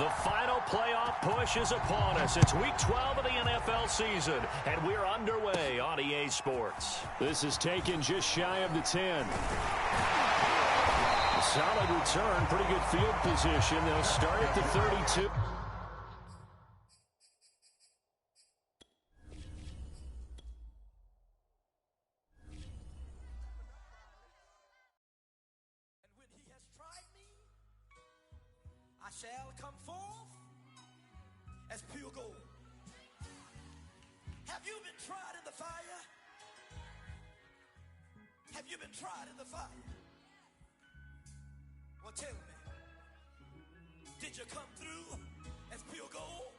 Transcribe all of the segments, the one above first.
The final playoff push is upon us. It's Week 12 of the NFL season, and we're underway on EA Sports. This is taken just shy of the 10. Solid return, pretty good field position. They'll start at the 32. Shall come forth as pure gold. Have you been tried in the fire? Have you been tried in the fire? Well, tell me, did you come through as pure gold?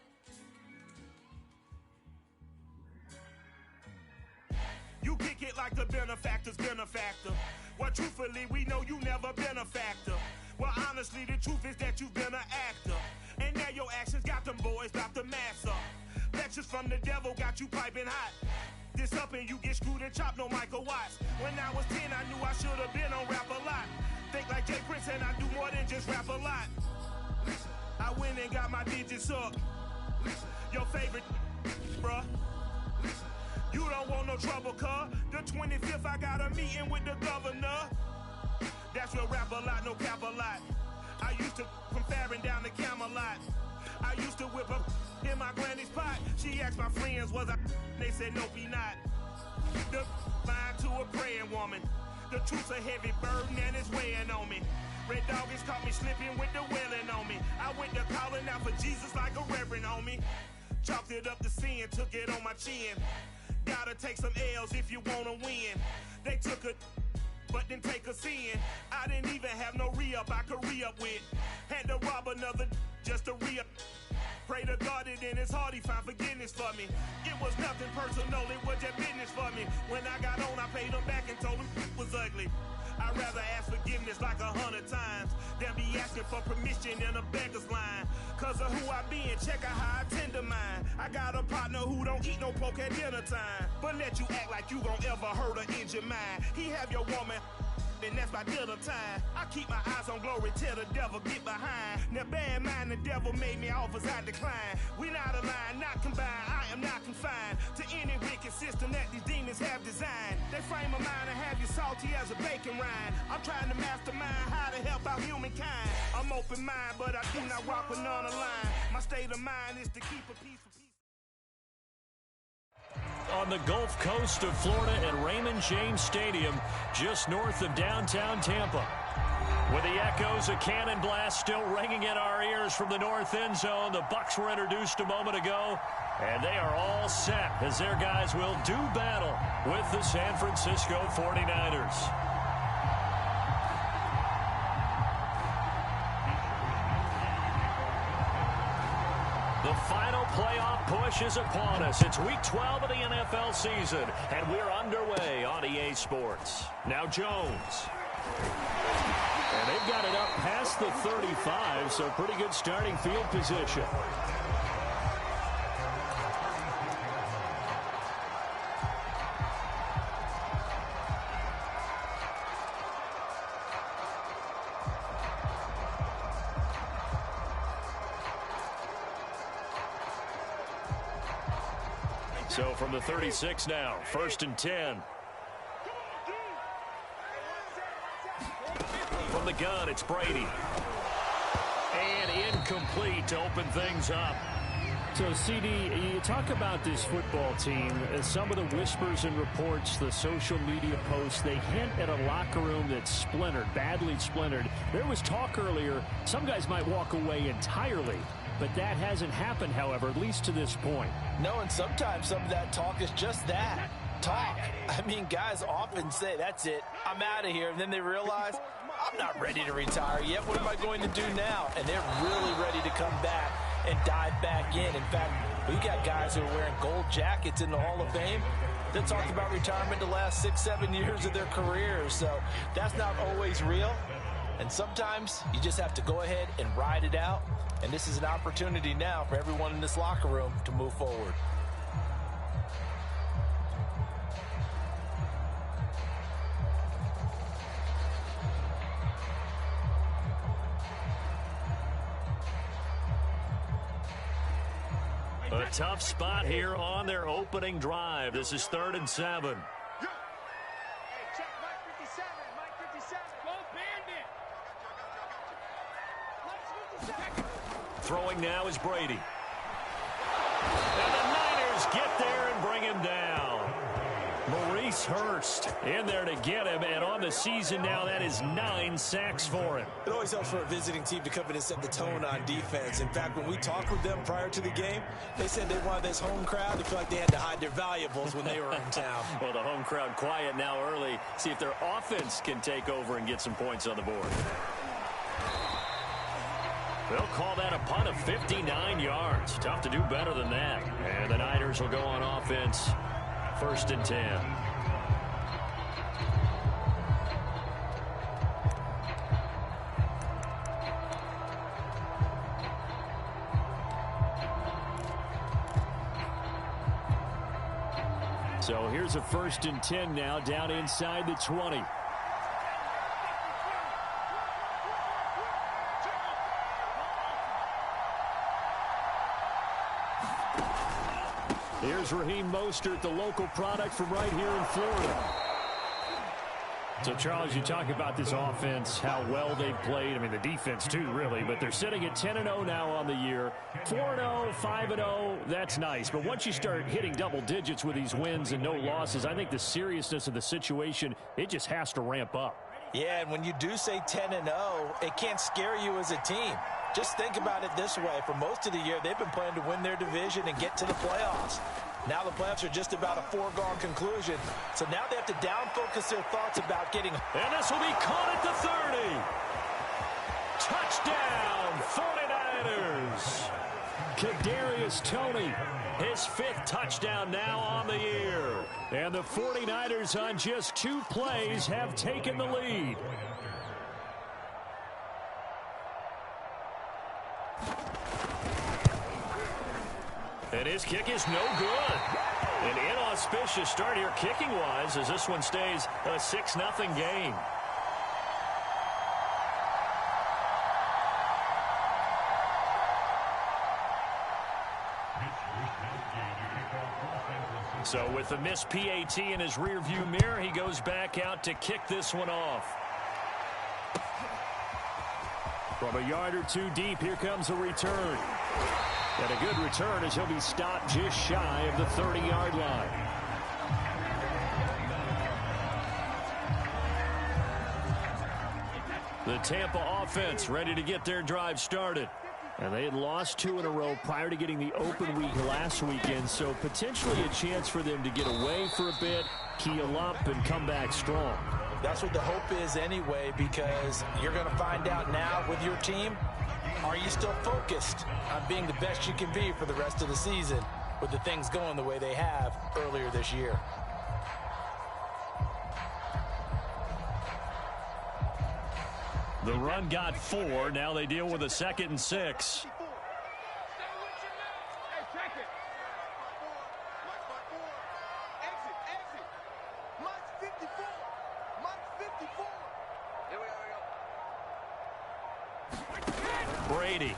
You kick it like the benefactor's benefactor. Well, truthfully, we know you never been a factor. Well, honestly, the truth is that you've been an actor. And now your actions got them boys dropped the mask up. Lectures from the devil got you piping hot. This up and you get screwed and chopped, no Michael Watts. When I was 10, I knew I should have been on rap a lot. Think like Jay Prince and I do more than just rap a lot. I went and got my digits up. Your favorite, bruh. You don't want no trouble, cuz. The 25th, I got a meeting with the governor. That's real rap a lot, no cap a lot. I used to from Farron down to Camelot. I used to whip up in my granny's pot. She asked my friends, was I? They said, nope, he not. The line to a praying woman. The truth's a heavy burden and it's weighing on me. Red Dog has caught me slipping with the wailing on me. I went to calling out for Jesus like a reverend on me. Chalked it up to sin, took it on my chin. Gotta take some L's if you wanna win. They took a but then take a sin. I didn't even have no re-up I could re-up with. Had to rob another just to re-up. Pray to God that in his heart he found forgiveness for me. It was nothing personal, it was just business for me. When I got on, I paid him back and told him it was ugly. I'd rather ask forgiveness like 100 times than be asking for permission in a beggar's line. Cause of who I be and check out how I tend to mine. I got a partner who don't eat no pork at dinner time, but let you act like you gon' ever hurt or injure mine. He have your woman and that's by dinner time. I keep my eyes on glory till the devil get behind. Now bear in mind the devil made me offers I decline. We not aligned, not combined, I am not confined to any wicked system that these demons have designed. They frame a mind and have you salty as a bacon rind. I'm trying to mastermind how to help out humankind. I'm open mind, but I do not rock with none aligned. My state of mind is to keep a peace. On the Gulf Coast of Florida at Raymond James Stadium, just north of downtown Tampa. With the echoes of cannon blast still ringing in our ears from the north end zone, the Bucs were introduced a moment ago, and they are all set as their guys will do battle with the San Francisco 49ers. The final playoff push is upon us. It's Week 12 of the NFL season, and we're underway on EA Sports. Now Jones. And they've got it up past the 35, so pretty good starting field position. So from the 36 now, 1st and 10. From the gun, it's Brady. And incomplete to open things up. So, CD, you talk about this football team, some of the whispers and reports, the social media posts, they hint at a locker room that's splintered, badly splintered. There was talk earlier, some guys might walk away entirely. But that hasn't happened, however, at least to this point. No, and sometimes some of that talk is just that, talk. I mean, guys often say, that's it, I'm out of here. And then they realize, I'm not ready to retire yet. What am I going to do now? And they're really ready to come back and dive back in. In fact, we got guys who are wearing gold jackets in the Hall of Fame that talked about retirement the last 6-7 years of their careers. So that's not always real. And sometimes you just have to go ahead and ride it out. And this is an opportunity now for everyone in this locker room to move forward. A tough spot here on their opening drive. This is 3rd and 7. Throwing now is Brady. And the Niners get there and bring him down. Maurice Hurst in there to get him, and on the season now, that is 9 sacks for him. It always helps for a visiting team to come in and set the tone on defense. In fact, when we talked with them prior to the game, they said they wanted this home crowd to feel like they had to hide their valuables when they were in town. Well, the home crowd quiet now early. See if their offense can take over and get some points on the board. They'll call that a punt of 59 yards. Tough to do better than that. And the Niners will go on offense. 1st and 10. So here's a 1st and 10 now, down inside the 20. Here's Raheem Mostert, the local product from right here in Florida. So, Charles, you talk about this offense, how well they've played. I mean, the defense, too, really. But they're sitting at 10-0 now on the year. 4-0, 5-0, that's nice. But once you start hitting double digits with these wins and no losses, I think the seriousness of the situation, it just has to ramp up. Yeah, and when you do say 10-0, it can't scare you as a team. Just think about it this way. For most of the year, they've been playing to win their division and get to the playoffs. Now the playoffs are just about a foregone conclusion. So now they have to down-focus their thoughts about getting... And this will be caught at the 30. Touchdown, 49ers. Kadarius Toney, his 5th touchdown now on the year. And the 49ers on just 2 plays have taken the lead. And his kick is no good. An inauspicious start here kicking-wise as this one stays a 6-0 game. So with the missed PAT in his rearview mirror, he goes back out to kick this one off. From a yard or 2 deep, here comes a return. And a good return as he'll be stopped just shy of the 30-yard line. The Tampa offense ready to get their drive started. And they had lost 2 in a row prior to getting the open week last weekend, so potentially a chance for them to get away for a bit, keel up, and come back strong. That's what the hope is anyway, because you're going to find out now with your team, are you still focused on being the best you can be for the rest of the season with the things going the way they have earlier this year? The run got 4. Now they deal with a 2nd and 6. Brady.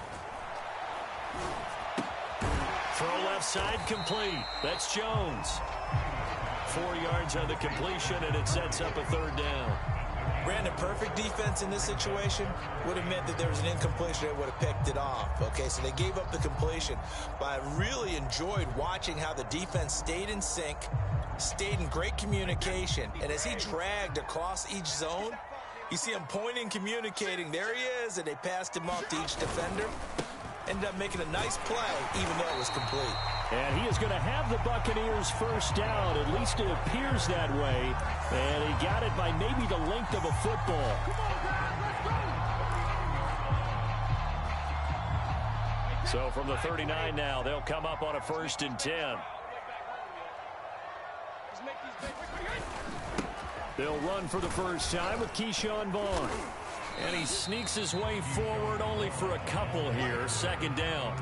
Throw left side complete. That's Jones. 4 yards on the completion, and it sets up a 3rd down. Brandon, perfect defense in this situation would have meant that there was an incompletion that would have picked it off. Okay, so they gave up the completion. But I really enjoyed watching how the defense stayed in sync, stayed in great communication, and as he dragged across each zone, you see him pointing, communicating. There he is, and they passed him off to each defender. Ended up making a nice play, even though it was complete. And he is going to have the Buccaneers first down. At least it appears that way. And he got it by maybe the length of a football. So from the 39 now, they'll come up on a 1st and 10. They'll run for the first time with Keyshawn Vaughn. And he sneaks his way forward only for a couple here. 2nd down.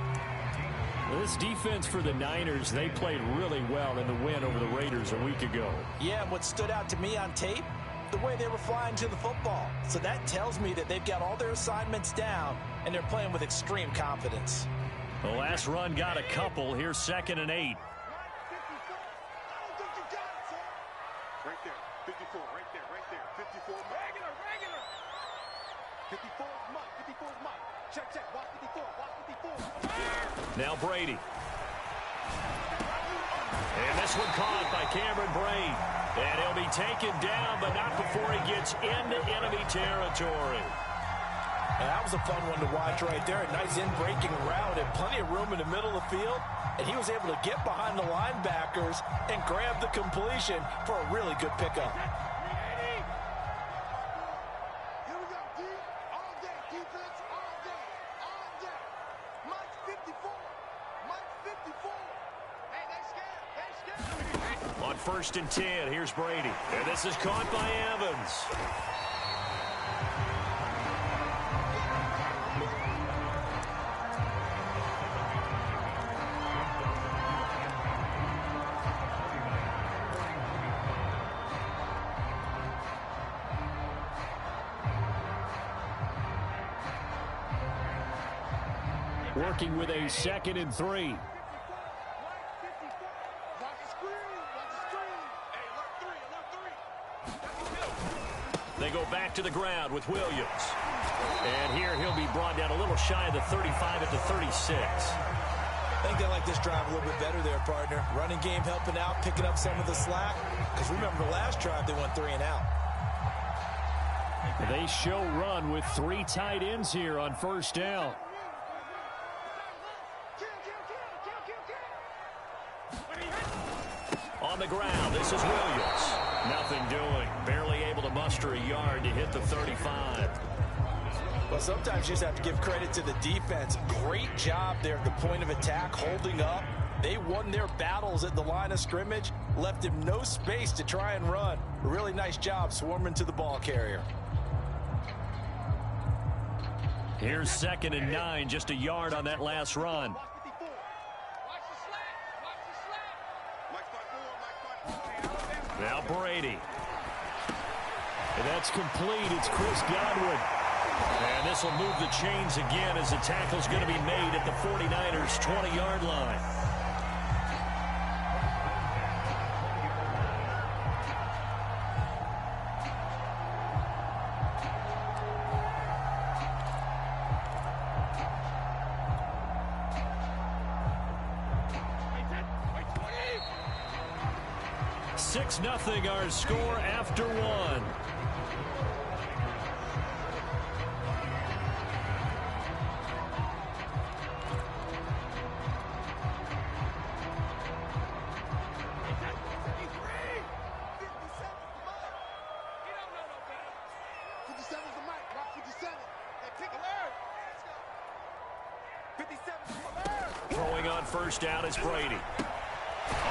This defense for the Niners, they played really well in the win over the Raiders a week ago. Yeah, and what stood out to me on tape, the way they were flying to the football. So that tells me that they've got all their assignments down, and they're playing with extreme confidence. The last run got a couple. Here's 2nd and 8. Right there, 54, right there, 54. Regular. 54 is Mike, 54 is Mike. Check, watch 54. Now Brady. And this one caught by Cameron Brate. And he'll be taken down, but not before he gets into enemy territory. And that was a fun one to watch right there. A nice in-breaking route and plenty of room in the middle of the field. And he was able to get behind the linebackers and grab the completion for a really good pickup. Here we go, D. All day, defense, all day. Mike's 54. Hey, they scared. On 1st and 10, here's Brady. And this is caught by Evans. Working with a 2nd and 3. They go back to the ground with Williams. And here he'll be brought down a little shy of the 35 at the 36. I think they like this drive a little bit better there, partner. Running game helping out, picking up some of the slack. Because remember the last drive, they went 3 and out. They show run with 3 tight ends here on 1st down. On the ground, this is Williams. Nothing doing. Barely able to muster a yard to hit the 35. Well, sometimes you just have to give credit to the defense. Great job there at the point of attack, holding up. They won their battles at the line of scrimmage, left him no space to try and run. A really nice job swarming to the ball carrier. Here's 2nd and 9, just a yard on that last run. Now Brady. And that's complete. It's Chris Godwin. And this will move the chains again as the tackle's going to be made at the 49ers' 20-yard line. Nothing our score after 1. Throwing on 1st down is Brady.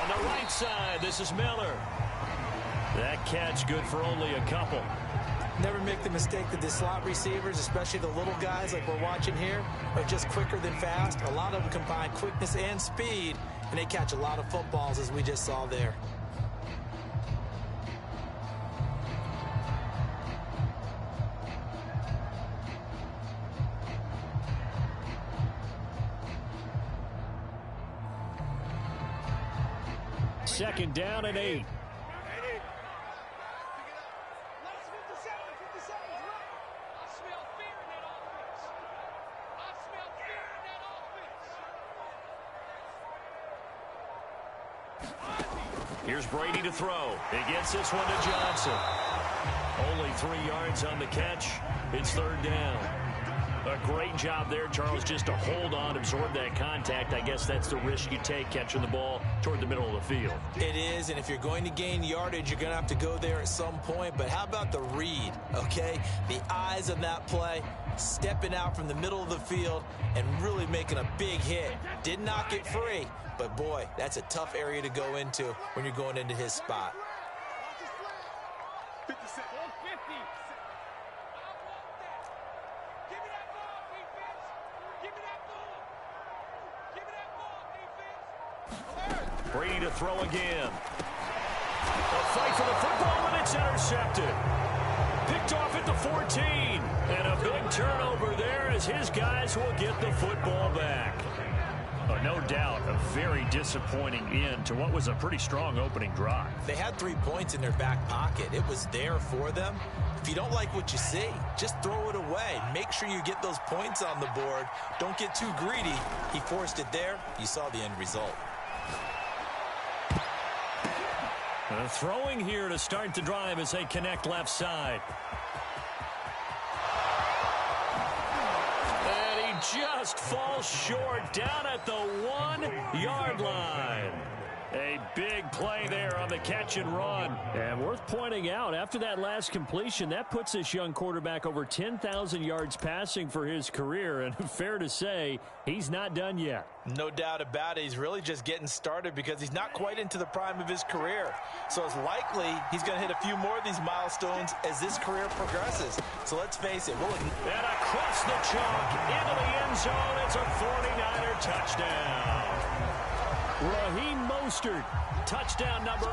On the right side, this is Miller. That catch good for only a couple. Never make the mistake that the slot receivers, especially the little guys like we're watching here, are just quicker than fast. A lot of them combine quickness and speed, and they catch a lot of footballs, as we just saw there. Second down and 8. Here's Brady to throw. He gets this one to Johnson. Only 3 yards on the catch. It's 3rd down. A great job there, Charles, just to hold on, absorb that contact. I guess that's the risk you take catching the ball toward the middle of the field. It is, and if you're going to gain yardage, you're going to have to go there at some point. But how about the read, okay? The eyes of that play, stepping out from the middle of the field and really making a big hit. Did not get free, but boy, that's a tough area to go into when you're going into his spot. 57. 50. Brady to throw again. A fight for the football, and it's intercepted. Picked off at the 14. And a big turnover there as his guys will get the football back. No doubt a very disappointing end to what was a pretty strong opening drive. They had 3 points in their back pocket. It was there for them. If you don't like what you see, just throw it away. Make sure you get those points on the board. Don't get too greedy. He forced it there. You saw the end result. Throwing here to start the drive as they connect left side. And he just falls short down at the 1-yard line. A big play there on the catch and run. And worth pointing out, after that last completion, that puts this young quarterback over 10,000 yards passing for his career. And fair to say, he's not done yet. No doubt about it. He's really just getting started because he's not quite into the prime of his career. So it's likely he's going to hit a few more of these milestones as this career progresses. So let's face it. And across the chalk into the end zone. It's a 49er touchdown. Raheem Mostert, touchdown number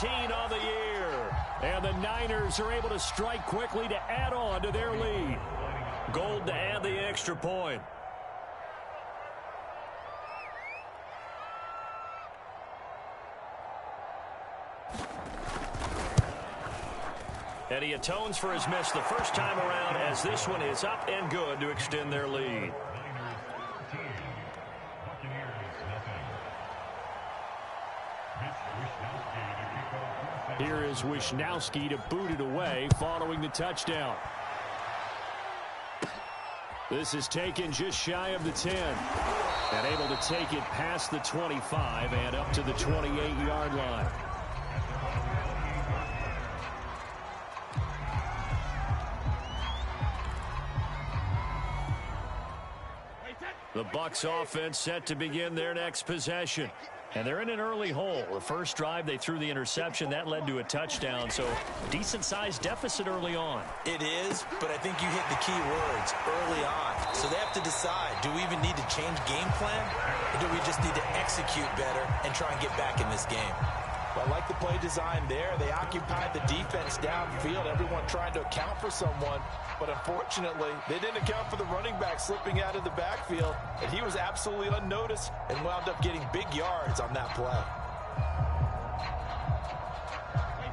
18 on the year. And the Niners are able to strike quickly to add on to their lead. Gold to add the extra point. And he atones for his miss the first time around as this one is up and good to extend their lead. Here is Wisnowski to boot it away following the touchdown. This is taken just shy of the 10. And able to take it past the 25 and up to the 28-yard line. The Bucs offense set to begin their next possession. And they're in an early hole. The first drive, they threw the interception. That led to a touchdown. So decent-sized deficit early on. It is, but I think you hit the key words early on. So they have to decide, do we even need to change game plan? Or do we just need to execute better and try and get back in this game? Well, I like the play design there. They occupied the defense downfield. Everyone trying to account for someone. But unfortunately, they didn't account for the running back slipping out of the backfield. And he was absolutely unnoticed and wound up getting big yards on that play.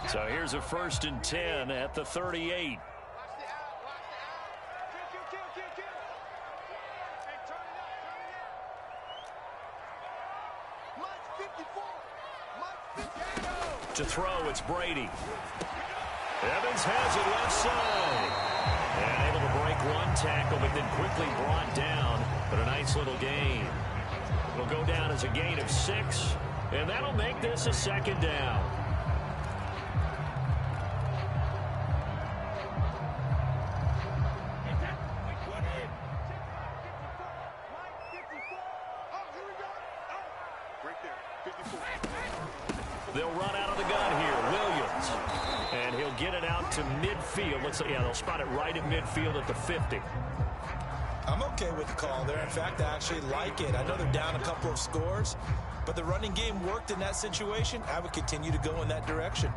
So here's a 1st and 10 at the 38. To throw, it's Brady. Evans has it left side. And able to break one tackle, but then quickly brought down. But a nice little gain. It'll go down as a gain of 6. And that'll make this a 2nd down. They'll run out of the gun here. Williams. And he'll get it out to midfield. They'll spot it right at midfield at the 50. I'm okay with the call there. In fact, I actually like it. I know they're down a couple of scores, but the running game worked in that situation. I would continue to go in that direction.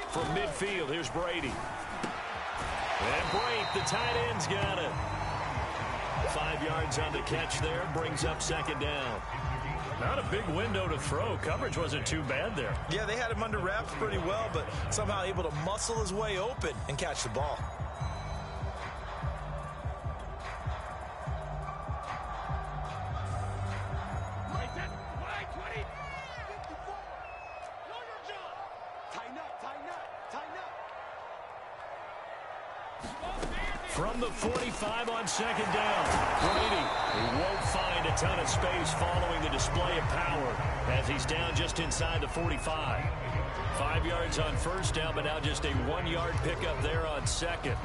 From midfield, here's Brady. And Brate, the tight end's got it. 5 yards on the catch there, brings up 2nd down. Not a big window to throw. Coverage wasn't too bad there. Yeah, they had him under wraps pretty well, but somehow able to muscle his way open and catch the ball. From the 45 on 2nd down, Brady, he won't find a ton of space following the display of power as he's down just inside the 45. 5 yards on 1st down, but now just a 1-yard pickup there on 2nd.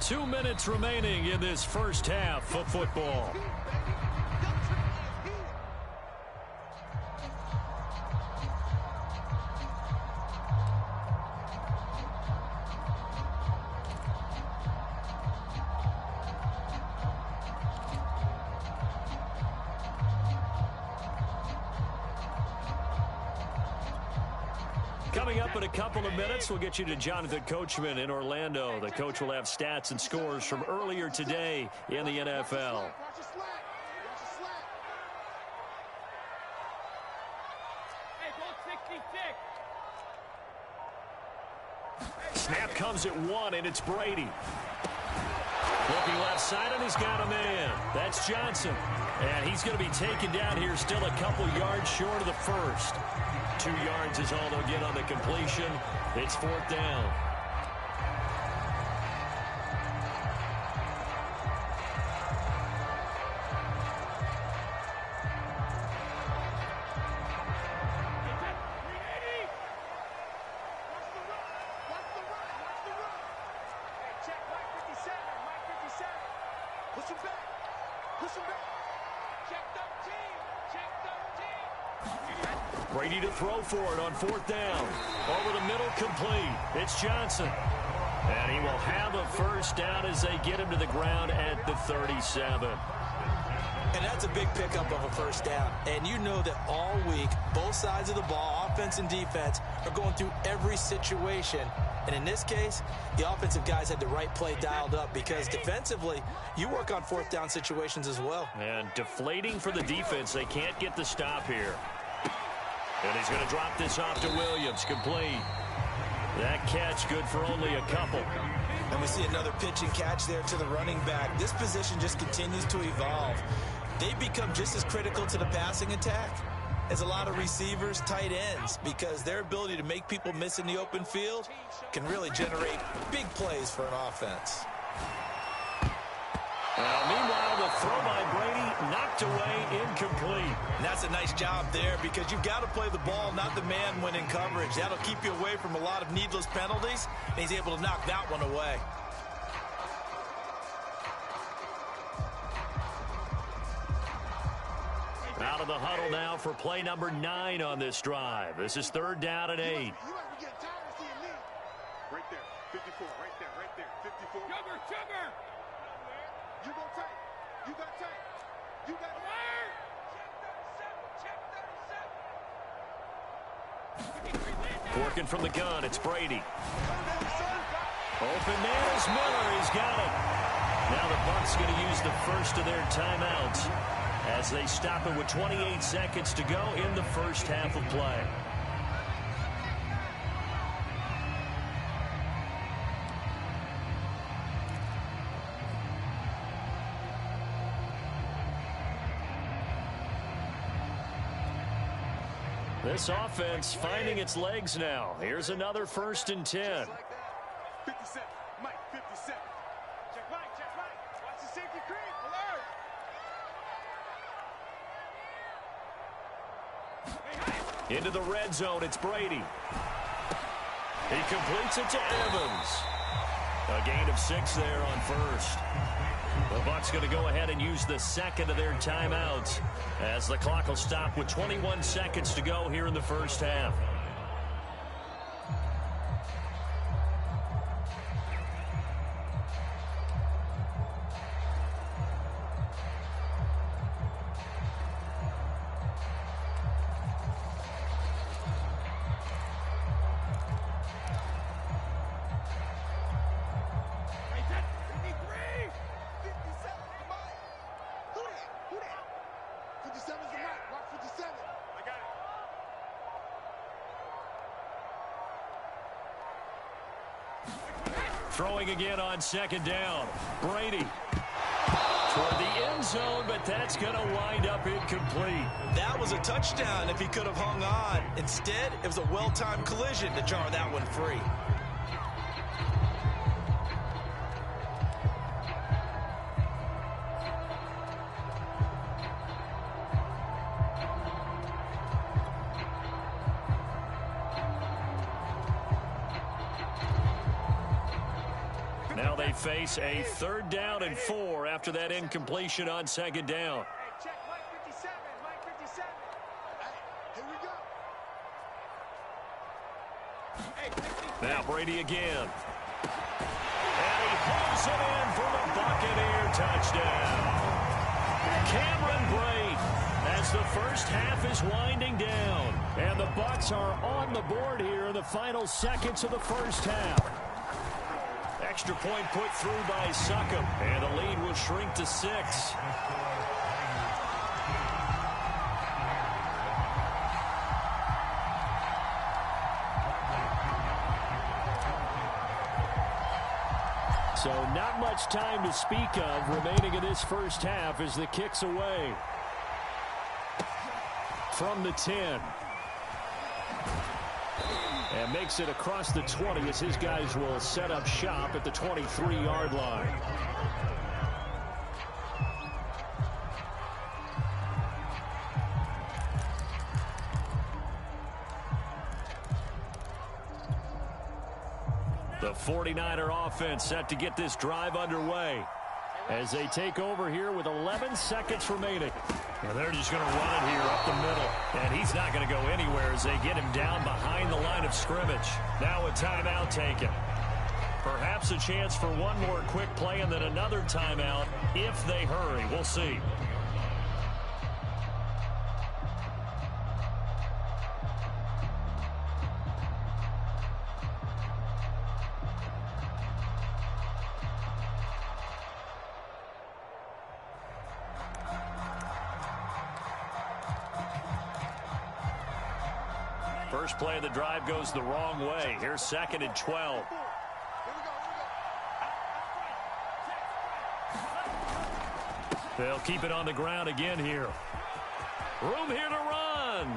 2 minutes remaining in this first half of football. Coming up in a couple of minutes, we'll get you to Jonathan Coachman in Orlando. The coach will have stats and scores from earlier today in the NFL. Snap comes at 1, and it's Brady. Looking left side, and he's got a man. That's Johnson. And he's going to be taken down here, still a couple yards short of the first. 2 yards is all they'll get on the completion. It's 4th down. Brady to throw for it on 4th down. Over the middle, complete. It's Johnson. And he will have a first down as they get him to the ground at the 37. And that's a big pickup of a first down. And you know that all week, both sides of the ball, offense and defense, are going through every situation. And in this case, the offensive guys had the right play dialed up because defensively, you work on 4th down situations as well. And deflating for the defense. They can't get the stop here. And he's going to drop this off to Williams. Complete. That catch good for only a couple. And we see another pitch and catch there to the running back. This position just continues to evolve. They become just as critical to the passing attack as a lot of receivers, tight ends, because their ability to make people miss in the open field can really generate big plays for an offense. Meanwhile, the throw by Brady knocked away, incomplete. And that's a nice job there because you've got to play the ball, not the man when in coverage. That'll keep you away from a lot of needless penalties, and he's able to knock that one away. Out of the huddle now for play number 9 on this drive. This is 3rd down and 8. You might be getting tired of seeing me. Right there, 54, right there, 54. Sugar! You go tight. You got tight. You got wire. Check 37. Working from the gun, it's Brady. Open man is Miller. He's got it. Now the Bucs going to use the first of their timeouts as they stop it with 28 seconds to go in the first half of play. This offense finding its legs now. Here's another 1st and 10. 57, Mike, 57. Check Mike. Watch the safety creep. Alert. Into the red zone, it's Brady. He completes it to Evans. A gain of 6 there on 1st. The Bucs going to go ahead and use the second of their timeouts as the clock will stop with 21 seconds to go here in the first half. Throwing again on 2nd down. Brady toward the end zone, but that's going to wind up incomplete. That was a touchdown if he could have hung on. Instead, it was a well-timed collision to jar that one free. Now they face a 3rd down and 4 after that incompletion on 2nd down. Check Mike 57, Mike 57. Hey, here we go. Now Brady again. And he pulls it in for the Buccaneer touchdown. Cameron Brate as the first half is winding down. And the Bucs are on the board here in the final seconds of the first half. Extra point put through by Succop, and the lead will shrink to 6. So not much time to speak of remaining in this first half as the kick's away. From the 10. And makes it across the 20 as his guys will set up shop at the 23-yard line. The 49er offense set to get this drive underway as they take over here with 11 seconds remaining. And they're just going to run it here up the middle. And he's not going to go anywhere as they get him down behind the line of scrimmage. Now a timeout taken. Perhaps a chance for one more quick play and then another timeout if they hurry. We'll see. First play of the drive goes the wrong way. Here's 2nd and 12. They'll keep it on the ground again here. Room here to run.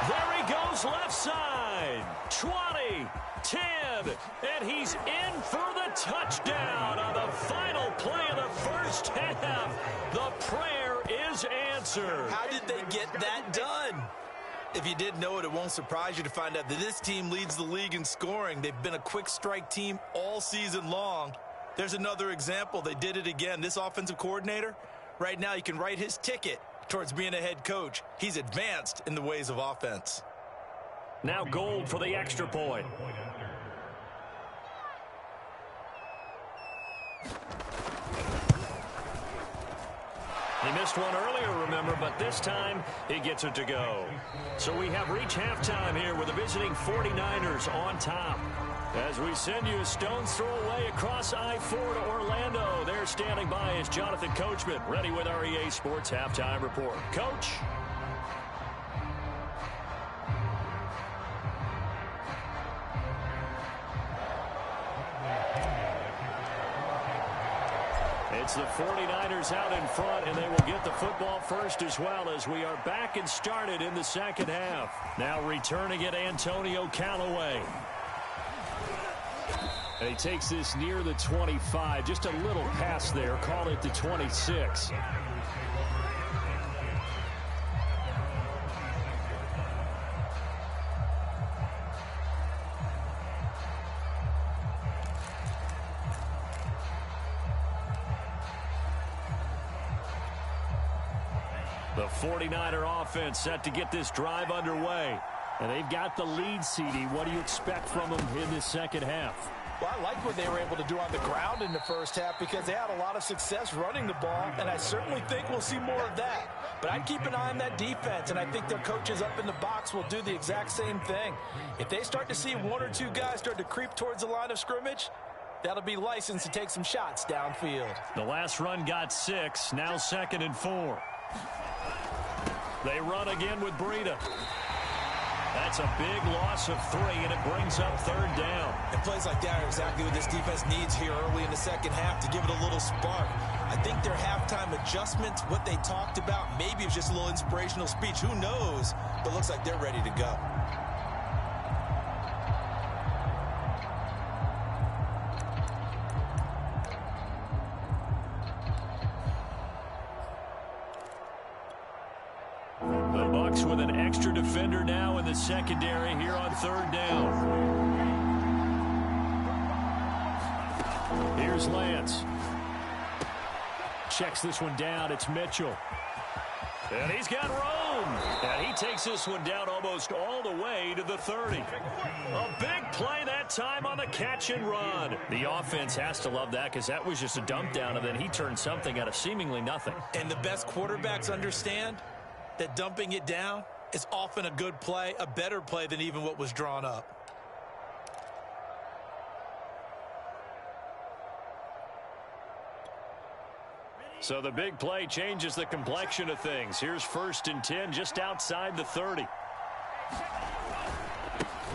There he goes left side. 20, 10, and he's in for the touchdown on the final play of the first half. The prayer is answered. How did they get that done? If you didn't know it, it won't surprise you to find out that this team leads the league in scoring. They've been a quick strike team all season long. There's another example. They did it again. This offensive coordinator, right now, you can write his ticket towards being a head coach. He's advanced in the ways of offense. Now Gold for the extra point. He missed one earlier, remember, but this time he gets it to go. So we have reached halftime here with the visiting 49ers on top. As we send you a stone's throw away across I-4 to Orlando. There standing by is Jonathan Coachman, ready with our EA Sports Halftime Report. Coach. It's the 49ers out in front, and they will get the football first as well as we are back and started in the second half. Now returning it, Antonio Callaway. And he takes this near the 25. Just a little pass there. Call it the 26. The 49er offense set to get this drive underway. And they've got the lead, CD. What do you expect from them in this second half? Well, I like what they were able to do on the ground in the first half because they had a lot of success running the ball, and I certainly think we'll see more of that. But I'd keep an eye on that defense, and I think their coaches up in the box will do the exact same thing. If they start to see one or two guys start to creep towards the line of scrimmage, that'll be licensed to take some shots downfield. The last run got 6, now 2nd and 4. They run again with Breida. That's a big loss of 3, and it brings up 3rd down. And plays like that are exactly what this defense needs here early in the second half to give it a little spark. I think their halftime adjustments, what they talked about, maybe it was just a little inspirational speech. Who knows? But it looks like they're ready to go. With an extra defender now in the secondary here on 3rd down. Here's Lance. Checks this one down. It's Mitchell. And he's got room. And he takes this one down almost all the way to the 30. A big play that time on the catch and run. The offense has to love that because that was just a dump down, and then he turned something out of seemingly nothing. And the best quarterbacks understand that dumping it down is often a good play, a better play than even what was drawn up. So the big play changes the complexion of things. Here's 1st and 10 just outside the 30.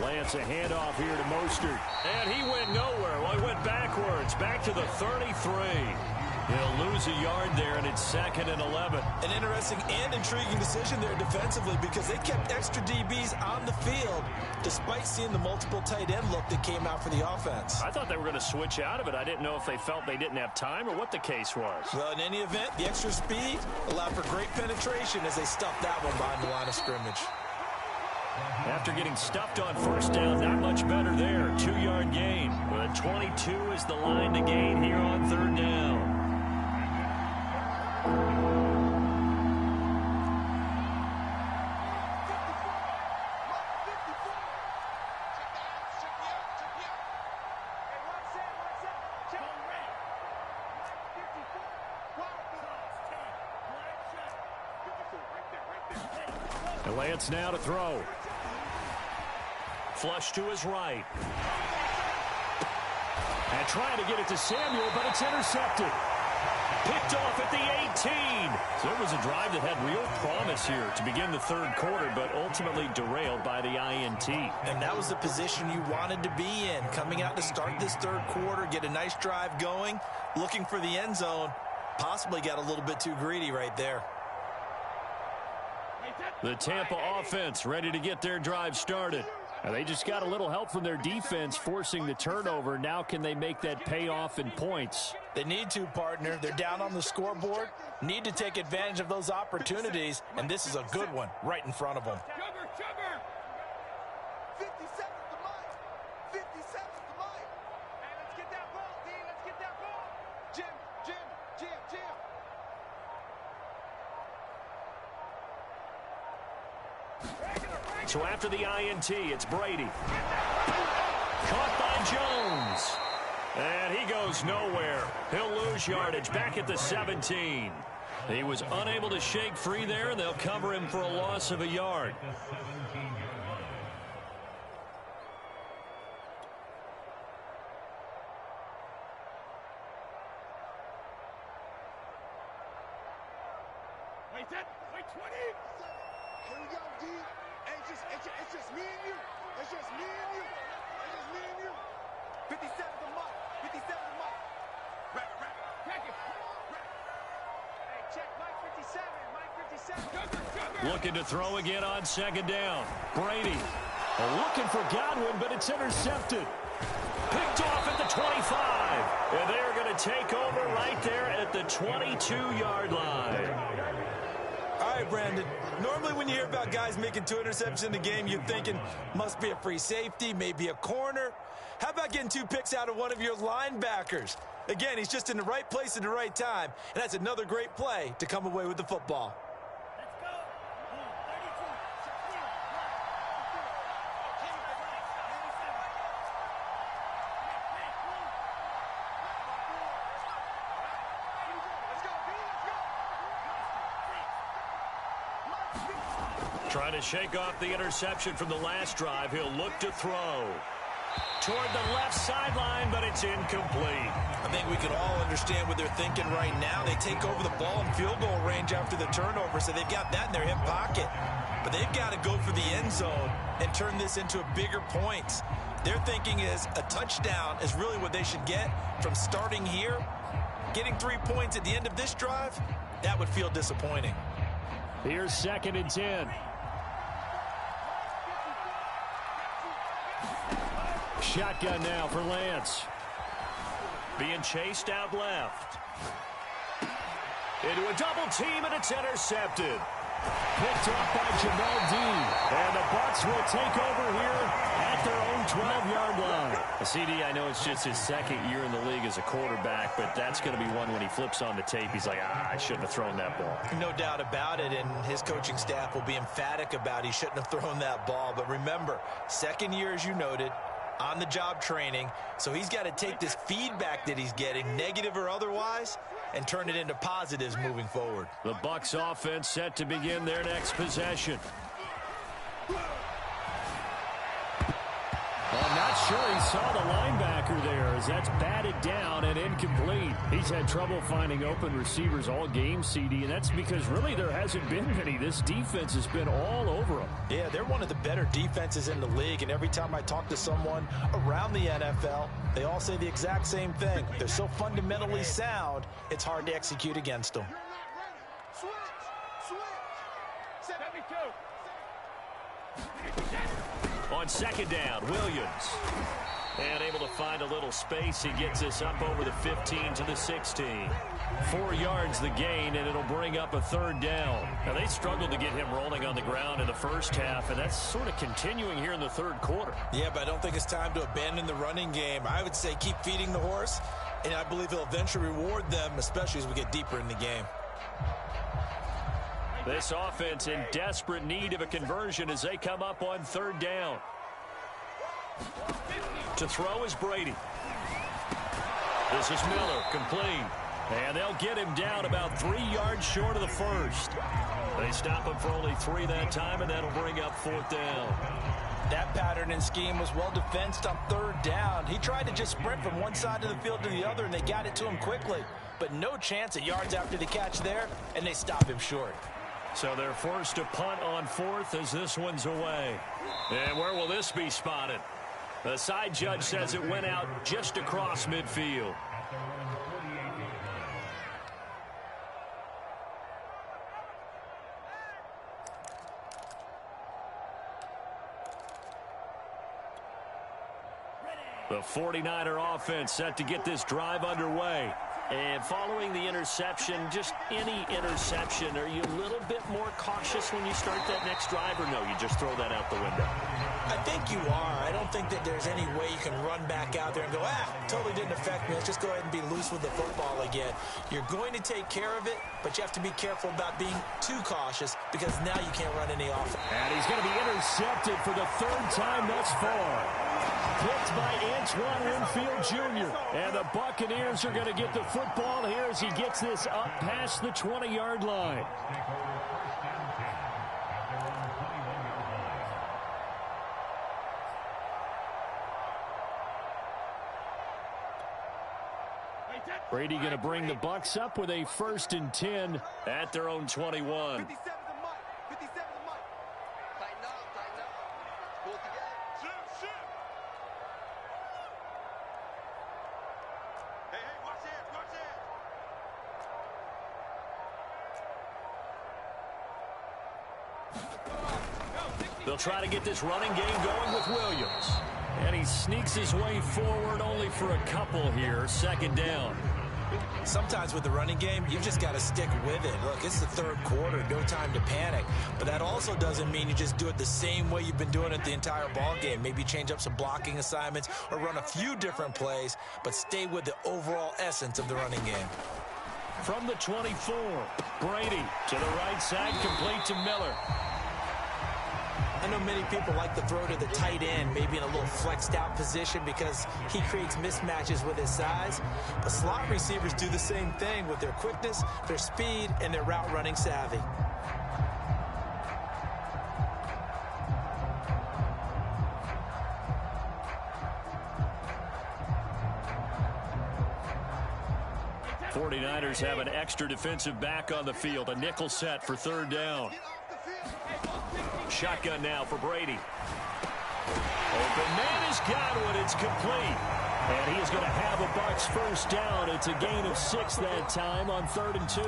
Lance, a handoff here to Mostert. And he went nowhere. Well, he went backwards, back to the 33. He'll lose a yard there, and it's 2nd and 11. An interesting and intriguing decision there defensively because they kept extra DBs on the field despite seeing the multiple tight end look that came out for the offense. I thought they were going to switch out of it. I didn't know if they felt they didn't have time or what the case was. Well, in any event, the extra speed allowed for great penetration as they stuffed that one behind the line of scrimmage. After getting stuffed on 1st down, not much better there. 2-yard gain. But 22 is the line to gain here on 3rd down. And Lance now to throw. Flush to his right. And trying to get it to Samuel, but it's intercepted. Picked off at the 18. So it was a drive that had real promise here to begin the 3rd quarter, but ultimately derailed by the INT. And that was the position you wanted to be in. Coming out to start this 3rd quarter, get a nice drive going, looking for the end zone. Possibly got a little bit too greedy right there. The Tampa offense ready to get their drive started. And they just got a little help from their defense forcing the turnover. Now can they make that pay off in points? They need to, partner. They're down on the scoreboard. Need to take advantage of those opportunities, and this is a good one right in front of them. 50 seconds to mine. 50 seconds to mine. Hey, let's get that ball, D. Let's get that ball. Jim. So after the INT, it's Brady. Caught by Jones. And he goes nowhere. He'll lose yardage back at the 17. He was unable to shake free there, and they'll cover him for a loss of a yard. Wait 20. Here we go, D. Hey, it's just me and you. It's just me and you. It's just me and you. 57 to Mike. 57 to Mike. Rack. Crack it. Hey, check Mike 57. Mike 57. Looking to throw again on 2nd down. Brady. Looking for Godwin, but it's intercepted. Picked off at the 25. And they're going to take over right there at the 22-yard line. All right, Brandon. Normally when you hear about guys making 2 interceptions in the game, you're thinking must be a free safety, maybe a corner. How about getting 2 picks out of one of your linebackers? Again, he's just in the right place at the right time, and that's another great play to come away with the football. Trying to shake off the interception from the last drive. He'll look to throw. Toward the left sideline, but it's incomplete. I think we can all understand what they're thinking right now. They take over the ball in field goal range after the turnover, so they've got that in their hip pocket. But they've got to go for the end zone and turn this into a bigger points. Their thinking is a touchdown is really what they should get from starting here. Getting 3 points at the end of this drive, that would feel disappointing. Here's 2nd and 10. Shotgun now for Lance. Being chased out left. Into a double team, and it's intercepted. picked off by Jamel Dean. And the Bucs will take over here at their own 12-yard line. CD, I know it's just his second year in the league as a quarterback, but that's going to be one when he flips on the tape, he's like, I shouldn't have thrown that ball. No doubt about it, and his coaching staff will be emphatic about he shouldn't have thrown that ball. But remember, second year, as you noted, on-the-job training, so he's got to take this feedback that he's getting, negative or otherwise, and turn it into positives moving forward. The Bucs offense set to begin their next possession. I'm not sure he saw the linebacker there as that's batted down and incomplete. He's had trouble finding open receivers all game, CD, and that's because really there hasn't been many. This defense has been all over them. Yeah, they're one of the better defenses in the league, and every time I talk to someone around the NFL, they all say the exact same thing. They're so fundamentally sound, it's hard to execute against them. On second down, Williams. And able to find a little space. He gets us up over the 15 to the 16. 4 yards the gain, and it'll bring up a third down. Now, they struggled to get him rolling on the ground in the first half, and that's sort of continuing here in the third quarter. Yeah, but I don't think it's time to abandon the running game. I would say keep feeding the horse, and I believe he'll eventually reward them, especially as we get deeper in the game. This offense in desperate need of a conversion as they come up on third down. To throw is Brady. This is Miller, complete. And they'll get him down about 3 yards short of the first. They stop him for only 3 that time, and that'll bring up fourth down. That pattern and scheme was well defensed on third down. He tried to just sprint from one side of the field to the other, and they got it to him quickly. But no chance at yards after the catch there, and they stop him short. So they're forced to punt on fourth as this one's away. And where will this be spotted? The side judge says it went out just across midfield. The 49er offense set to get this drive underway. And following the interception, just any interception, are you a little bit more cautious when you start that next drive, or no, you just throw that out the window? I think you are. I don't think that there's any way you can run back out there and go, totally didn't affect me. Let's just go ahead and be loose with the football again. You're going to take care of it, but you have to be careful about being too cautious because now you can't run any offense. And he's going to be intercepted for the third time thus far. Picked by Antoine Winfield Jr. And the Buccaneers are going to get the football here as he gets this up past the 20-yard line. Brady going to bring the Bucs up with a 1st and 10 at their own 21. They'll try to get this running game going with Williams. And he sneaks his way forward only for a couple here. Second down. Sometimes with the running game, you've just got to stick with it. Look, it's the third quarter, no time to panic. But that also doesn't mean you just do it the same way you've been doing it the entire ball game. Maybe change up some blocking assignments or run a few different plays, but stay with the overall essence of the running game. From the 24, Brady to the right side, complete to Miller. I know many people like to throw to the tight end, maybe in a little flexed out position because he creates mismatches with his size. But slot receivers do the same thing with their quickness, their speed, and their route running savvy. '49ers have an extra defensive back on the field, a nickel set for third down. Shotgun now for Brady. Open man is Godwin. It's complete. And he is going to have a Bucs first down. It's a gain of 6 that time on 3rd and 2.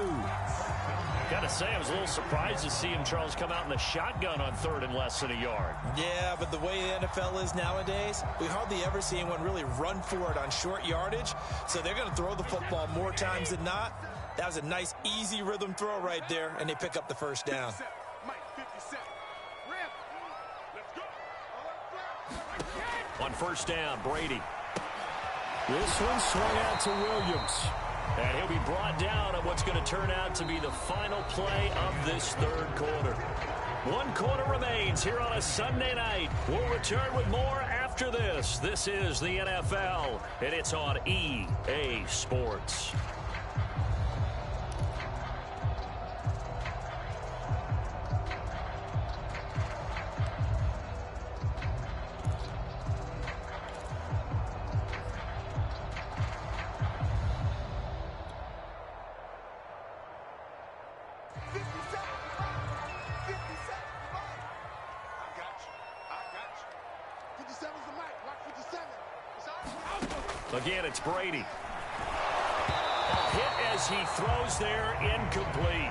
Got to say, I was a little surprised to see him, Charles, come out in the shotgun on 3rd and less than a yard. Yeah, but the way the NFL is nowadays, we hardly ever see anyone really run for it on short yardage. So they're going to throw the football more times than not. That was a nice, easy rhythm throw right there, and they pick up the first down. On first down, Brady. This one swung out to Williams. And he'll be brought down on what's going to turn out to be the final play of this third quarter. 1 quarter remains here on a Sunday night. We'll return with more after this. This is the NFL, and it's on EA Sports. Again, it's Brady. Hit as he throws there, incomplete.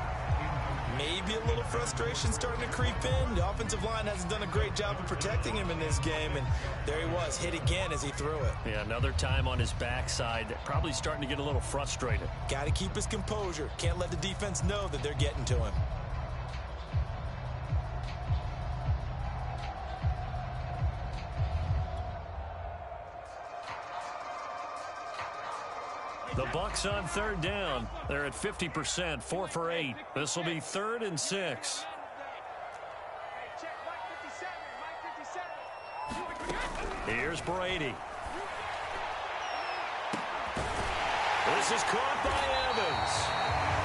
Maybe a little frustration starting to creep in. The offensive line hasn't done a great job of protecting him in this game, and there he was, hit again as he threw it. Yeah, another time on his backside, probably starting to get a little frustrated. Got to keep his composure. Can't let the defense know that they're getting to him. The Bucs on third down. They're at 50%, 4 for 8. This will be 3rd and 6. Here's Brady. This is caught by Evans.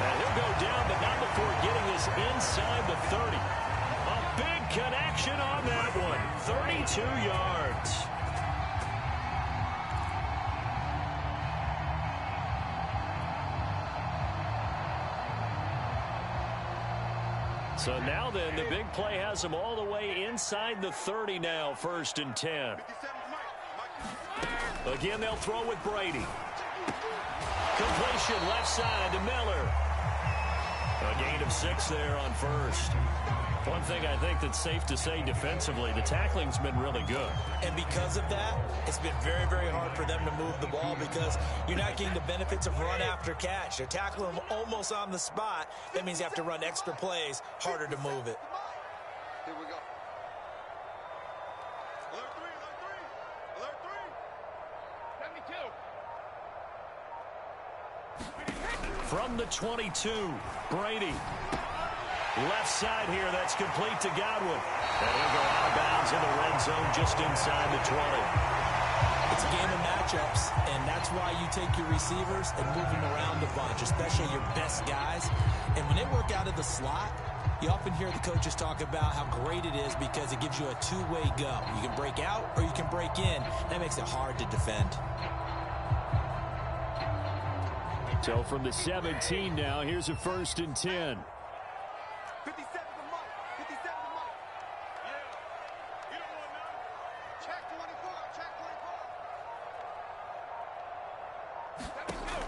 And he'll go down, but not before getting this inside the 30. A big connection on that one. 32 yards. So now then, the big play has them all the way inside the 30 now, 1st and 10. Again, they'll throw with Brady. Completion left side to Miller. A gain of 6 there on first. One thing I think that's safe to say defensively, the tackling's been really good. And because of that, it's been very, very hard for them to move the ball because you're not getting the benefits of run after catch. They're tackling them almost on the spot. That means you have to run extra plays, harder to move it. Here we go. Alert 3, alert 3. Alert 3. 72. From the 22, Brady. Left side here, that's complete to Godwin. And he'll go out of bounds in the red zone just inside the 20. It's a game of matchups, and that's why you take your receivers and move them around a bunch, especially your best guys. And when they work out of the slot, you often hear the coaches talk about how great it is because it gives you a two-way go. You can break out or you can break in. That makes it hard to defend. So from the 17 now, here's a 1st and 10. 57 to Mike. 57 to Mike. Yeah. You don't want none. Check 24. Check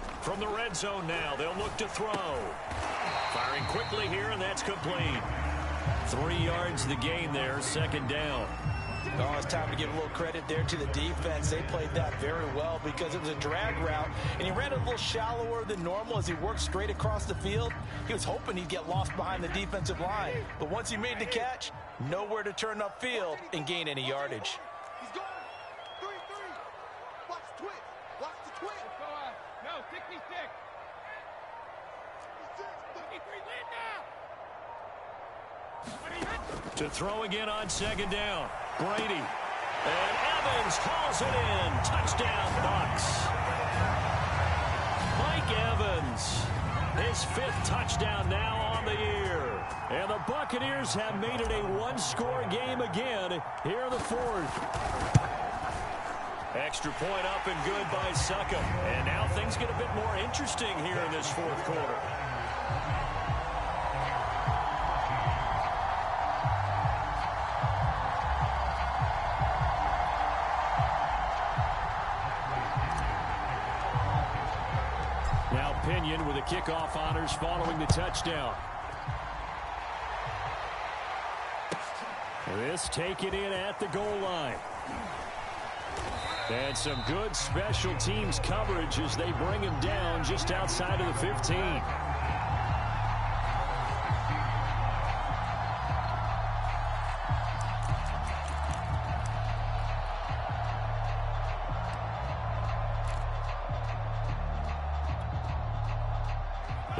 24. From the red zone now, they'll look to throw. Firing quickly here, and that's complete. 3 yards the gain there, 2nd down. Oh, it's time to give a little credit there to the defense. They played that very well because it was a drag route, and he ran a little shallower than normal as he worked straight across the field. He was hoping he'd get lost behind the defensive line, but once he made the catch, nowhere to turn upfield and gain any yardage. He's going. 3-3. Watch the twitch. Watch the twitch. No, 66. 53, land now. To throw again on 2nd down. Brady. And Evans hauls it in. Touchdown, Bucs. Mike Evans. His 5th touchdown now on the year. And the Buccaneers have made it a one-score game again here in the 4th. Extra point up and good by Succop. And now things get a bit more interesting here in this 4th quarter. Pinion with the kickoff honors following the touchdown. This taken in at the goal line. And some good special teams coverage as they bring him down just outside of the 15.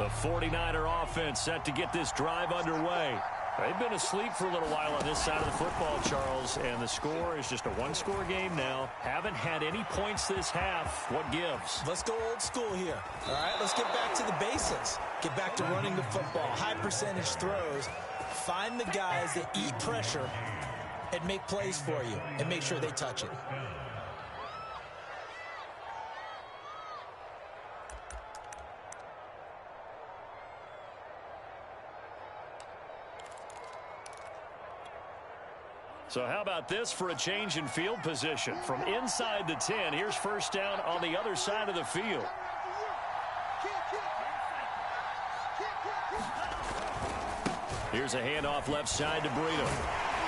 The 49er offense set to get this drive underway. They've been asleep for a little while on this side of the football, Charles, and the score is just a one-score game now. Haven't had any points this half. What gives? Let's go old school here. All right, let's get back to the basics. Get back to running the football, high percentage throws. Find the guys that eat pressure and make plays for you and make sure they touch it. So how about this for a change in field position? From inside the 10, here's first down on the other side of the field. Here's a handoff left side to Burrito.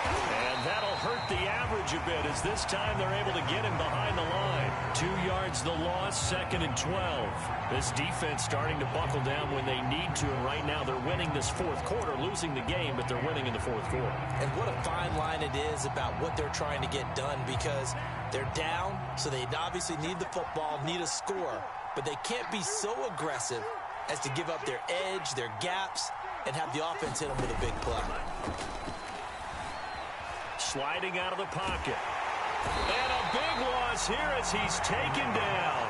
And that'll hurt the average a bit as this time they're able to get him behind the line. 2 yards the loss, 2nd and 12. This defense starting to buckle down when they need to, and right now they're winning this fourth quarter, losing the game, but they're winning in the fourth quarter. And what a fine line it is about what they're trying to get done, because they're down, so they obviously need the football, need a score, but they can't be so aggressive as to give up their edge, their gaps, and have the offense hit them with a big play. Sliding out of the pocket. And a big loss here as he's taken down.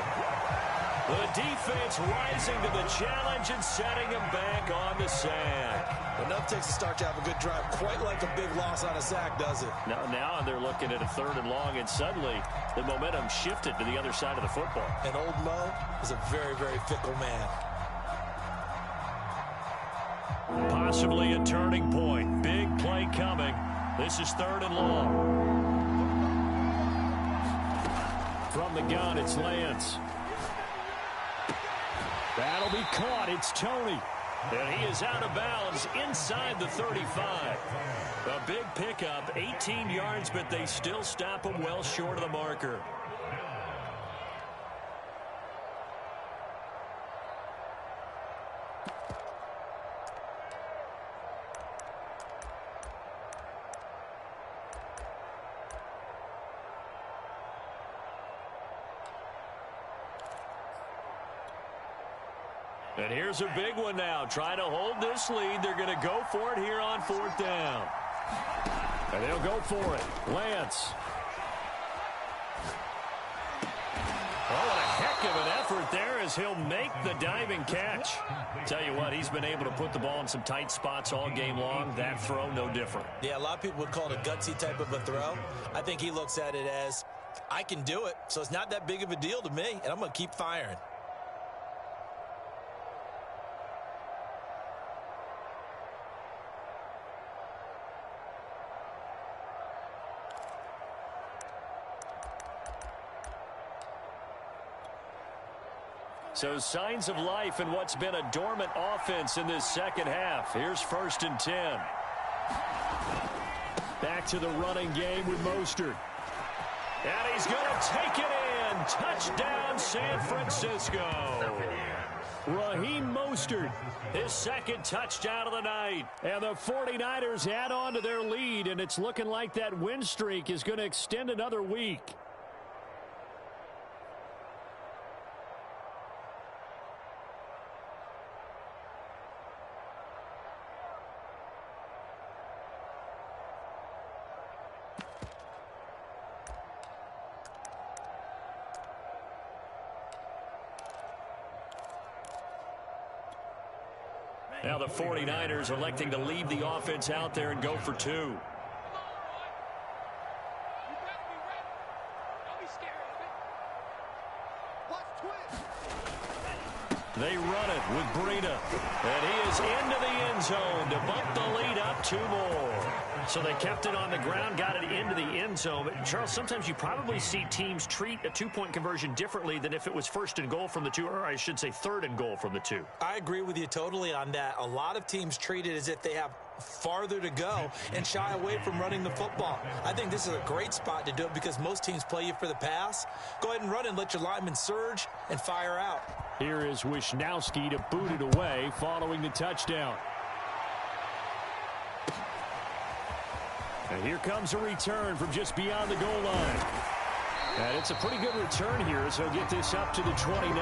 The defense rising to the challenge and setting him back on the sack. Enough takes a start to have a good drive. Quite like a big loss on a sack, does it? Now they're looking at a 3rd and long, and suddenly the momentum shifted to the other side of the football. And old Mo is a very, very fickle man. Possibly a turning point. Big play coming. This is 3rd and long. From the gun, it's Lance. That'll be caught. It's Tony. And he is out of bounds inside the 35. A big pickup, 18 yards, but they still stop him well short of the marker. And here's a big one now. Trying to hold this lead. They're going to go for it here on 4th down. And they'll go for it. Lance. Oh, what a heck of an effort there as he'll make the diving catch. Tell you what, he's been able to put the ball in some tight spots all game long. That throw, no different. Yeah, a lot of people would call it a gutsy type of a throw. I think he looks at it as, I can do it, so it's not that big of a deal to me, and I'm going to keep firing. So signs of life in what's been a dormant offense in this second half. Here's 1st and 10. Back to the running game with Mostert. And he's going to take it in. Touchdown, San Francisco. Raheem Mostert, his 2nd touchdown of the night. And the 49ers add on to their lead, and it's looking like that win streak is going to extend another week. Now the 49ers electing to leave the offense out there and go for 2. They run it with Breida. And he is into the end zone to bump the lead up 2 more. So they kept it on the ground, got it into the end zone. But Charles, sometimes you probably see teams treat a 2-point conversion differently than if it was 1st and goal from the 2, or I should say 3rd and goal from the 2. I agree with you totally on that. A lot of teams treat it as if they have farther to go and shy away from running the football. I think this is a great spot to do it because most teams play you for the pass. Go ahead and run and let your linemen surge and fire out. Here is Wisnowski to boot it away following the touchdown. And here comes a return from just beyond the goal line. And it's a pretty good return here, so he'll get this up to the 29.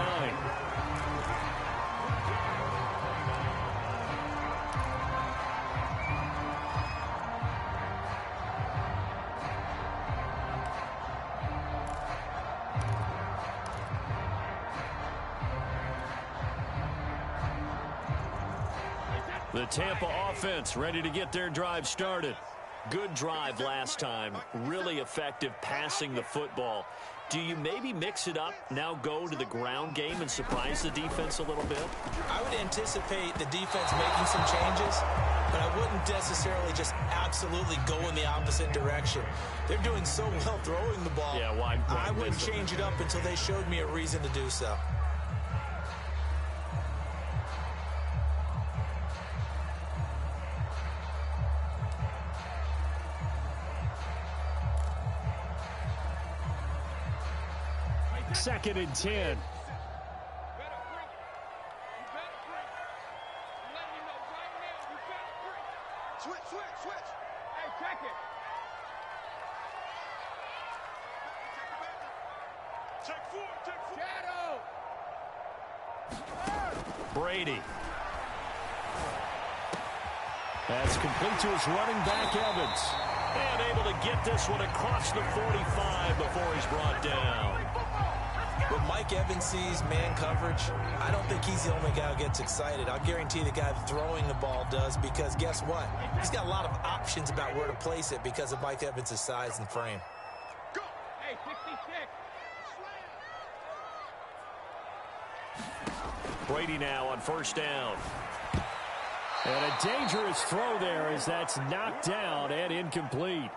The Tampa offense ready to get their drive started. Good drive last time. Really effective passing the football. Do you maybe mix it up, now go to the ground game and surprise the defense a little bit? I would anticipate the defense making some changes, but I wouldn't necessarily just absolutely go in the opposite direction. They're doing so well throwing the ball. Yeah, why I wouldn't change it up until they showed me a reason to do so. Second and 10. Switch. Hey, check it. Check four. Shadow. Brady. That's complete to his running back, Evans. And able to get this one across the 45 before he's brought down. When Mike Evans sees man coverage, I don't think he's the only guy who gets excited. I'll guarantee the guy throwing the ball does, because guess what? He's got a lot of options about where to place it because of Mike Evans' size and frame. Go. Hey, 66. Brady now on first down. And a dangerous throw there as that's knocked down and incomplete.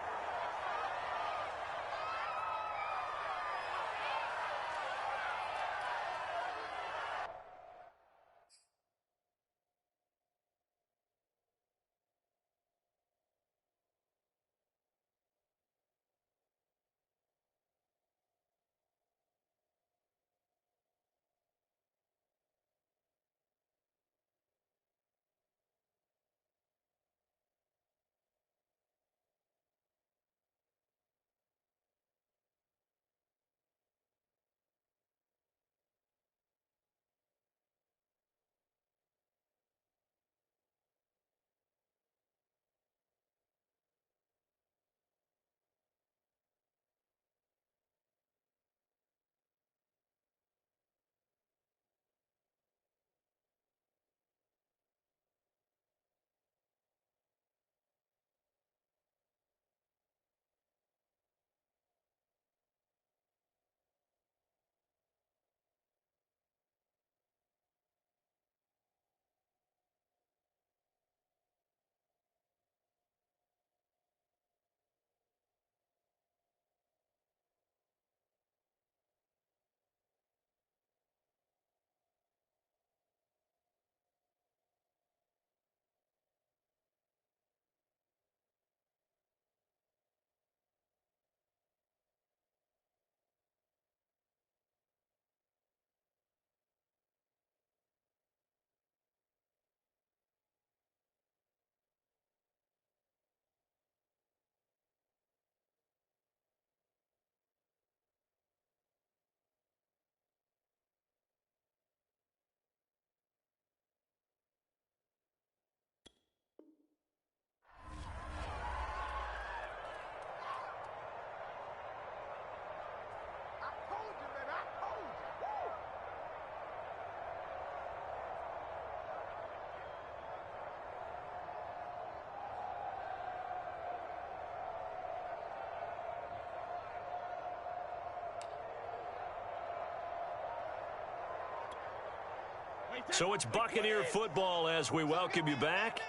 So it's Buccaneer football as we welcome you back.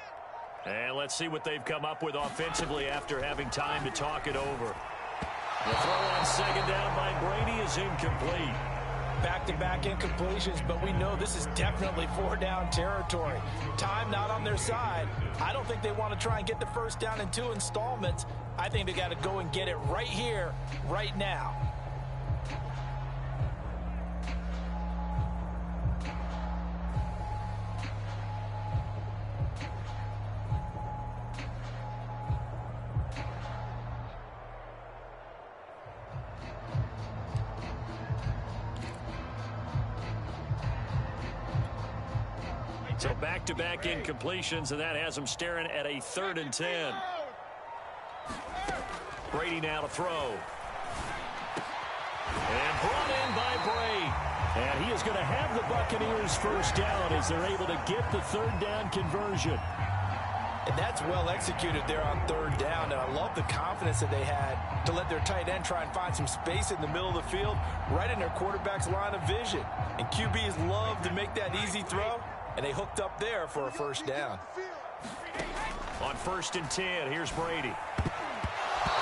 And let's see what they've come up with offensively after having time to talk it over. The throw on second down by Brady is incomplete. Back-to-back incompletions, but we know this is definitely four-down territory. Time not on their side. I don't think they want to try and get the first down in 2 installments. I think they got to go and get it right here, right now. So back-to-back incompletions, and that has them staring at a 3rd and 10. Brady now to throw. And brought in by Bray. And he is going to have the Buccaneers first down as they're able to get the third down conversion. And that's well executed there on third down. And I love the confidence that they had to let their tight end try and find some space in the middle of the field, right in their quarterback's line of vision. And QBs love to make that easy throw, and they hooked up there for a first down. On 1st and 10, here's Brady.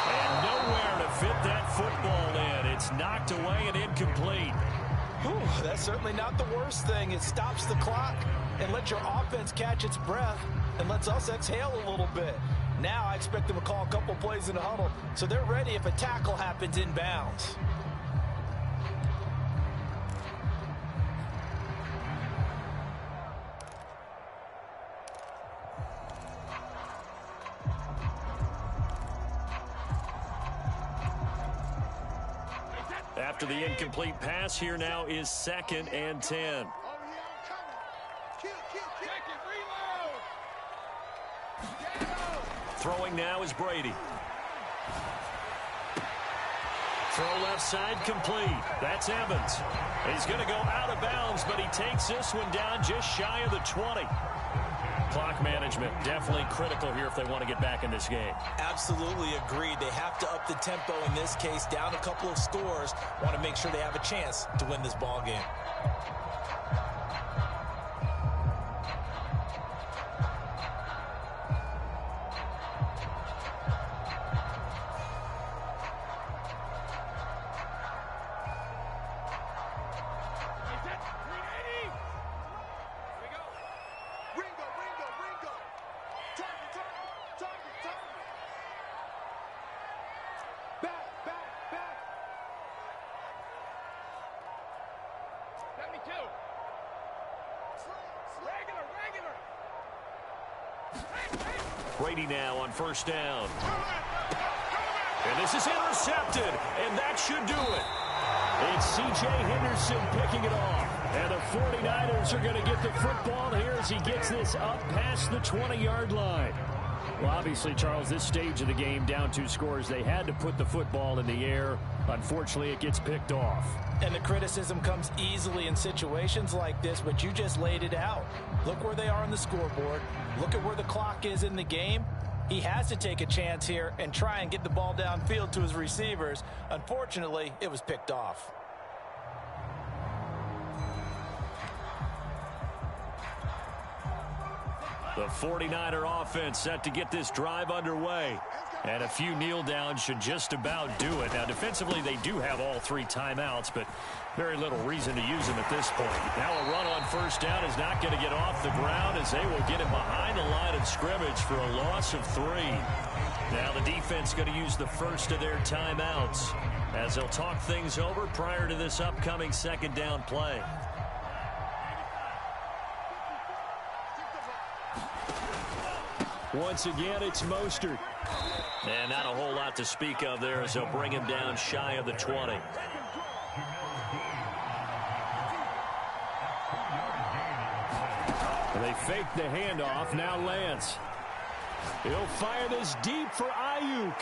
And nowhere to fit that football in. It's knocked away and incomplete. Whew, that's certainly not the worst thing. It stops the clock and lets your offense catch its breath and lets us exhale a little bit. Now I expect them to call a couple plays in the huddle so they're ready if a tackle happens inbounds. After the incomplete pass, here now is 2nd and 10. Throwing now is Brady. Throw left side complete. That's Evans. He's going to go out of bounds, but he takes this one down just shy of the 20. Clock management definitely critical here if they want to get back in this game. Absolutely agreed. They have to up the tempo in this case, down a couple of scores. Want to make sure they have a chance to win this ball game. Brady now on 1st down. And this is intercepted, and that should do it. It's C.J. Henderson picking it off. And the 49ers are going to get the football here as he gets this up past the 20-yard line. Well, obviously, Charles, this stage of the game, down 2 scores, they had to put the football in the air. Unfortunately, it gets picked off. And the criticism comes easily in situations like this, but you just laid it out. Look where they are on the scoreboard. Look at where the clock is in the game. He has to take a chance here and try and get the ball downfield to his receivers. Unfortunately, it was picked off. The 49er offense set to get this drive underway. And a few kneel downs should just about do it. Now, defensively, they do have all 3 timeouts, but very little reason to use them at this point. Now a run on 1st down is not going to get off the ground as they will get him behind the line of scrimmage for a loss of 3. Now the defense going to use the first of their timeouts as they'll talk things over prior to this upcoming 2nd down play. Once again, it's Mostert. And not a whole lot to speak of there as they'll bring him down shy of the 20. They fake the handoff. Now Lance. He'll fire this deep for Ayuk.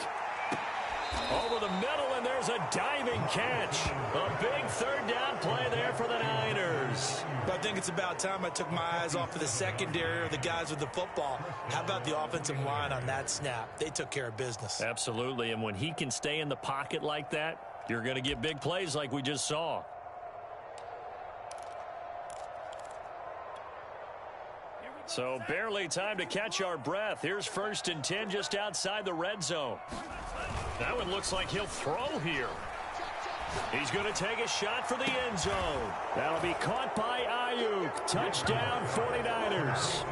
Over the middle, and there's a diving catch. A big 3rd down play there for the Niners. But I think it's about time I took my eyes off of the secondary or the guys with the football. How about the offensive line on that snap? They took care of business. Absolutely, and when he can stay in the pocket like that, you're going to get big plays like we just saw. So barely time to catch our breath. Here's 1st and 10 just outside the red zone. That one looks like he'll throw here. He's going to take a shot for the end zone. That'll be caught by Ayuk. Touchdown 49ers.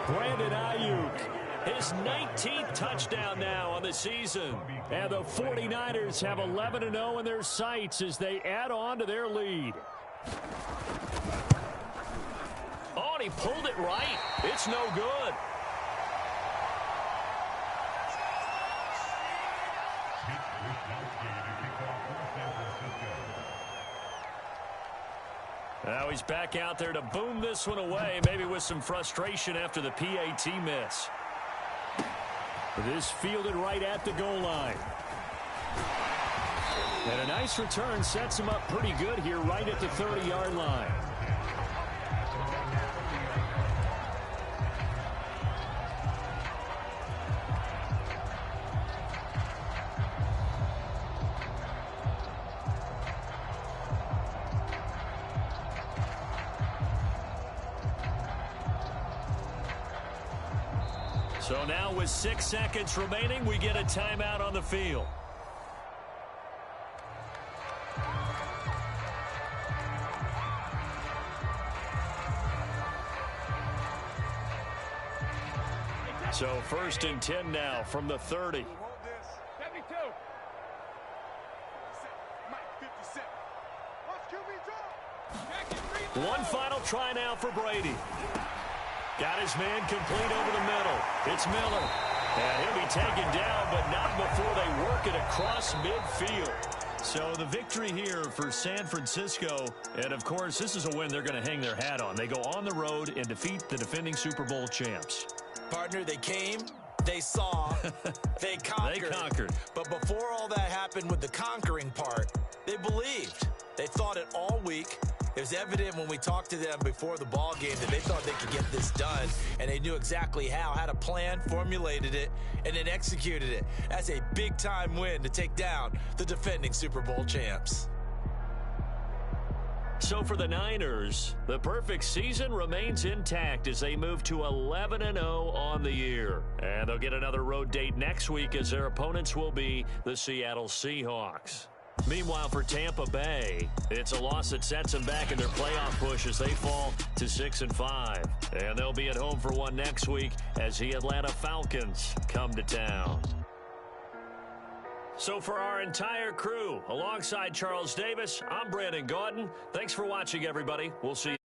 Brandon Ayuk. His 19th touchdown now on the season. And the 49ers have 11-0 in their sights as they add on to their lead. Oh, and he pulled it right. It's no good. Now he's back out there to boom this one away, maybe with some frustration after the PAT miss. This fielded right at the goal line. And a nice return sets him up pretty good here right at the 30-yard line. So now with 6 seconds remaining, we get a timeout on the field. So 1st and 10 now from the 30. One final try now for Brady. Got his man complete over the middle. It's Miller. And he'll be taken down, but not before they work it across midfield. So the victory here for San Francisco. And, of course, this is a win they're going to hang their hat on. They go on the road and defeat the defending Super Bowl champs. Partner, they came, they saw, they conquered. They conquered. But before all that happened with the conquering part, they believed. They thought it all week. It was evident when we talked to them before the ball game that they thought they could get this done, and they knew exactly how, had a plan, formulated it, and then executed it. That's a big-time win to take down the defending Super Bowl champs. So for the Niners, the perfect season remains intact as they move to 11-0 on the year. And they'll get another road date next week as their opponents will be the Seattle Seahawks. Meanwhile, for Tampa Bay, it's a loss that sets them back in their playoff push as they fall to 6-5. And they'll be at home for one next week as the Atlanta Falcons come to town. So for our entire crew, alongside Charles Davis, I'm Brandon Gaudin. Thanks for watching, everybody. We'll see you.